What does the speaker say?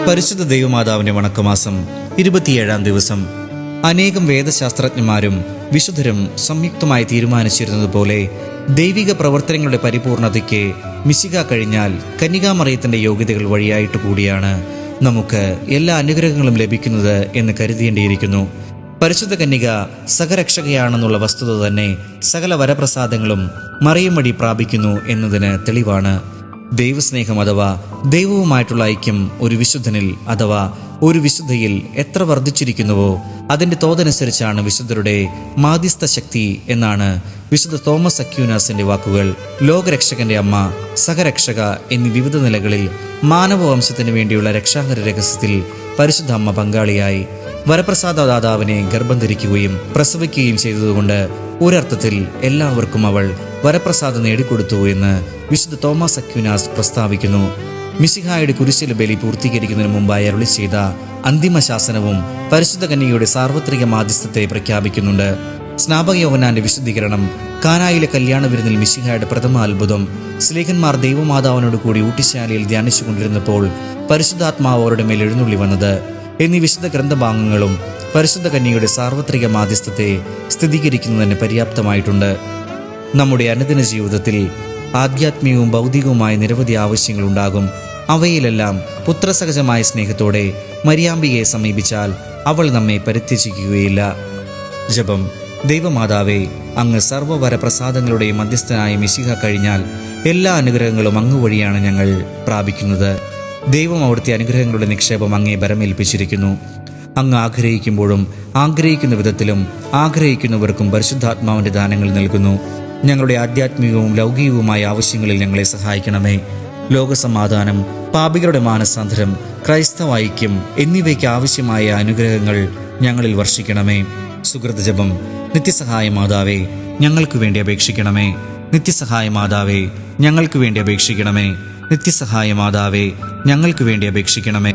പരിശുദ്ധ ദൈവമാതാവിന്റെ വണക്കമാസം 27-ാം ദിവസം. അനേകം വേദശാസ്ത്രജ്ഞന്മാരും വിശുദ്ധരും സംയുക്തമായി തീരുമാനിച്ചിരുന്നതുപോലെ ദൈവിക പ്രവർത്തനങ്ങളുടെ പരിപൂർണതയ്ക്ക് മിശിഹ കഴിഞ്ഞാൽ കന്യകാമറിയത്തിന്റെ യോഗ്യതകൾ വഴിയായിട്ട് കൂടിയാണ് നമുക്ക് എല്ലാ അനുഗ്രഹങ്ങളും ലഭിക്കുന്നത് എന്ന് കരുതേണ്ടിയിരിക്കുന്നു. പരിശുദ്ധ കന്യക സഹരക്ഷകയാണെന്നുള്ള വസ്തുത തന്നെ സകല വരപ്രസാദങ്ങളും മറിയം വഴി പ്രാപിക്കുന്നു എന്നതിന് തെളിവാണ്. ദൈവസ്നേഹം അഥവാ ദൈവവുമായിട്ടുള്ള ഐക്യം ഒരു വിശുദ്ധനിൽ അഥവാ ഒരു വിശുദ്ധയിൽ എത്ര വർദ്ധിച്ചിരിക്കുന്നുവോ അതിൻ്റെ തോതനുസരിച്ചാണ് വിശുദ്ധരുടെ മാധ്യസ്ഥ ശക്തി എന്നാണ് വിശുദ്ധ തോമസ് അക്യൂനാസിന്റെ വാക്കുകൾ. ലോകരക്ഷകന്റെ അമ്മ, സഹരക്ഷക എന്നീ വിവിധ നിലകളിൽ മാനവവംശത്തിന് വേണ്ടിയുള്ള രക്ഷാകര രഹസ്യത്തിൽ പരിശുദ്ധ അമ്മ പങ്കാളിയായി വരപ്രസാദദാതാവിനെ ഗർഭം ധരിക്കുകയും പ്രസവിക്കുകയും ചെയ്തതുകൊണ്ട് ഒരർത്ഥത്തിൽ എല്ലാവർക്കും അവൾ വരപ്രസാദം നേടിക്കൊടുത്തു എന്ന് വിശുദ്ധ തോമസ് അക്യൂനാസ് പ്രസ്താവിക്കുന്നു. മിശിഹായുടെ കുരിശിലെ ബലി പൂർത്തീകരിക്കുന്നതിന് മുമ്പായി അരുളി ചെയ്ത അന്തിമ ശാസനവും പരിശുദ്ധ കന്യകയുടെ സാർവത്രിക മാധ്യസ്ഥത്തെ പ്രഖ്യാപിക്കുന്നുണ്ട്. സ്നാപക യോഹന്നാന്റെ വിശുദ്ധീകരണം, കാനായിലെ കല്യാണ വിരുന്നിൽ മിശിഹായുടെ പ്രഥമ അത്ഭുതം, സ്ലീഹന്മാർ ദൈവമാതാവിനോട് കൂടി ഊട്ടിശാലയിൽ ധ്യാനിച്ചുകൊണ്ടിരുന്നപ്പോൾ പരിശുദ്ധാത്മാവ് അവരുടെ മേൽ എഴുന്നള്ളി വന്നത് എന്നീ വിശുദ്ധ ഗ്രന്ഥഭാഗങ്ങളും പരിശുദ്ധ കന്യകയുടെ സാർവത്രിക മാധ്യസ്ഥത്തെ സ്ഥിരീകരിക്കുന്നതിന് പര്യാപ്തമായിട്ടുണ്ട്. നമ്മുടെ അനുദിന ജീവിതത്തിൽ ആധ്യാത്മികവും ഭൗതികവുമായ നിരവധി ആവശ്യങ്ങളുണ്ടാകും. അവയിലെല്ലാം പുത്രസഹജമായ സ്നേഹത്തോടെ മരിയാമ്പികയെ സമീപിച്ചാൽ അവൾ നമ്മെ പരിത്യജിക്കുകയില്ല. ജപം. ദൈവമാതാവേ, അങ്ങ് സർവ്വവരപ്രസാദങ്ങളുടെ മധ്യസ്ഥനായ മിശിഹ കഴിഞ്ഞാൽ എല്ലാ അനുഗ്രഹങ്ങളും അങ്ങ് വഴിയാണ് ഞങ്ങൾ പ്രാപിക്കുന്നത്. ദൈവം അവിടുത്തെ അനുഗ്രഹങ്ങളുടെ നിക്ഷേപം അങ്ങേ ബരമേൽപ്പിച്ചിരിക്കുന്നു. അങ്ങ് ആഗ്രഹിക്കുമ്പോഴും ആഗ്രഹിക്കുന്ന വിധത്തിലും ആഗ്രഹിക്കുന്നവർക്കും പരിശുദ്ധാത്മാവിന്റെ ദാനങ്ങൾ നൽകുന്നു. ഞങ്ങളുടെ ആധ്യാത്മികവും ലൗകികവുമായ ആവശ്യങ്ങളിൽ ഞങ്ങളെ സഹായിക്കണമേ. ലോകസമാധാനം, പാപികളുടെ മാനസാന്തരം, ക്രൈസ്തവ ഐക്യം എന്നിവയ്ക്ക് ആവശ്യമായ അനുഗ്രഹങ്ങൾ ഞങ്ങളിൽ വർഷിക്കണമേ. സുകൃത ജപം. നിത്യസഹായ മാതാവേ, ഞങ്ങൾക്ക് വേണ്ടി അപേക്ഷിക്കണമേ. നിത്യസഹായ മാതാവേ, ഞങ്ങൾക്ക് വേണ്ടി അപേക്ഷിക്കണമേ. നിത്യസഹായ മാതാവേ, ഞങ്ങൾക്ക് വേണ്ടി അപേക്ഷിക്കണമേ.